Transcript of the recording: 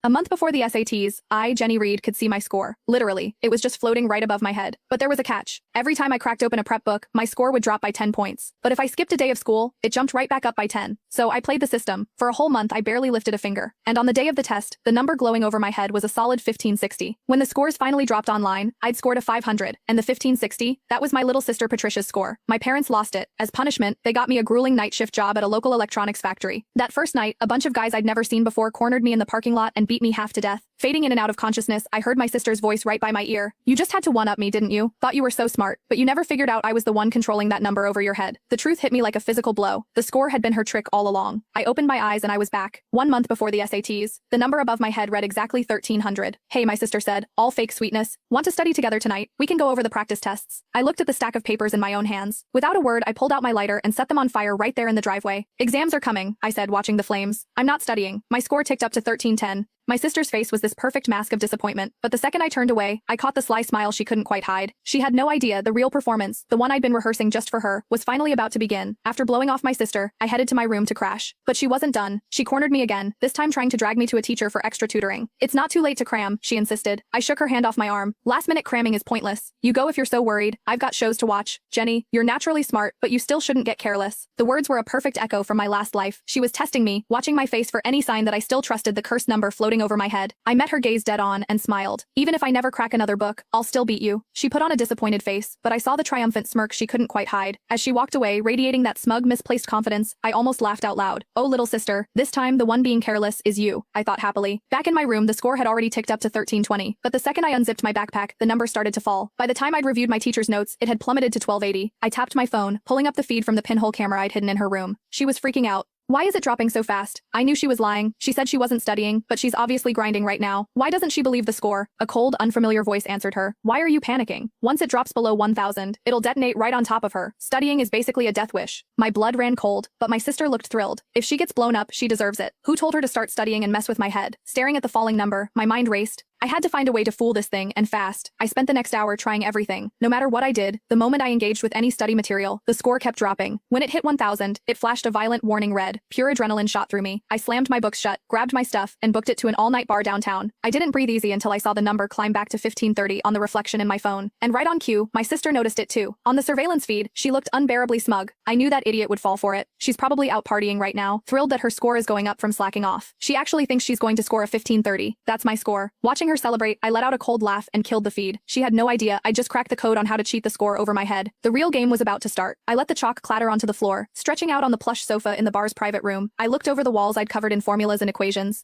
A month before the SATs, I, Jenny Reed, could see my score. Literally, it was just floating right above my head. But there was a catch. Every time I cracked open a prep book, my score would drop by 10 points. But if I skipped a day of school, it jumped right back up by 10. So I played the system. For a whole month, I barely lifted a finger. And on the day of the test, the number glowing over my head was a solid 1560. When the scores finally dropped online, I'd scored a 500, and the 1560, that was my little sister Patricia's score. My parents lost it. As punishment, they got me a grueling night shift job at a local electronics factory. That first night, a bunch of guys I'd never seen before cornered me in the parking lot and beat me half to death. Fading in and out of consciousness, I heard my sister's voice right by my ear. "You just had to one-up me, didn't you? Thought you were so smart, but you never figured out I was the one controlling that number over your head." The truth hit me like a physical blow. The score had been her trick all along. I opened my eyes and I was back. 1 month before the SATs, the number above my head read exactly 1300. "Hey," my sister said, all fake sweetness. "Want to study together tonight? We can go over the practice tests." I looked at the stack of papers in my own hands. Without a word, I pulled out my lighter and set them on fire right there in the driveway. "Exams are coming," I said, watching the flames. "I'm not studying." My score ticked up to 1310. My sister's face was this perfect mask of disappointment, but the second I turned away, I caught the sly smile she couldn't quite hide. She had no idea the real performance, the one I'd been rehearsing just for her, was finally about to begin. After blowing off my sister, I headed to my room to crash. But she wasn't done. She cornered me again, this time trying to drag me to a teacher for extra tutoring. "It's not too late to cram," she insisted. I shook her hand off my arm. "Last-minute cramming is pointless. You go if you're so worried. I've got shows to watch. Jenny, you're naturally smart, but you still shouldn't get careless." The words were a perfect echo from my last life. She was testing me, watching my face for any sign that I still trusted the cursed number floating over my head. I met her gaze dead on and smiled. "Even if I never crack another book, I'll still beat you." She put on a disappointed face, but I saw the triumphant smirk she couldn't quite hide. As she walked away, radiating that smug, misplaced confidence, I almost laughed out loud. "Oh, little sister, this time the one being careless is you," I thought happily. Back in my room, the score had already ticked up to 1320, but the second I unzipped my backpack, the number started to fall. By the time I'd reviewed my teacher's notes, it had plummeted to 1280. I tapped my phone, pulling up the feed from the pinhole camera I'd hidden in her room. She was freaking out. "Why is it dropping so fast?" I knew she was lying. She said she wasn't studying, but she's obviously grinding right now. "Why doesn't she believe the score?" A cold, unfamiliar voice answered her. "Why are you panicking? Once it drops below 1000, it'll detonate right on top of her. Studying is basically a death wish." My blood ran cold, but my sister looked thrilled. If she gets blown up, she deserves it. Who told her to start studying and mess with my head? Staring at the falling number, my mind raced. I had to find a way to fool this thing, and fast. I spent the next hour trying everything. No matter what I did, the moment I engaged with any study material, the score kept dropping. When it hit 1000, it flashed a violent warning red. Pure adrenaline shot through me. I slammed my books shut, grabbed my stuff, and booked it to an all-night bar downtown. I didn't breathe easy until I saw the number climb back to 1530 on the reflection in my phone. And right on cue, my sister noticed it too. On the surveillance feed, she looked unbearably smug. I knew that idiot would fall for it. She's probably out partying right now, thrilled that her score is going up from slacking off. She actually thinks she's going to score a 1530. That's my score. Watching her celebrate, I let out a cold laugh and killed the feed. She had no idea I just cracked the code on how to cheat the score over my head. The real game was about to start. I let the chalk clatter onto the floor. Stretching out on the plush sofa in the bar's private room, I looked over the walls I'd covered in formulas and equations.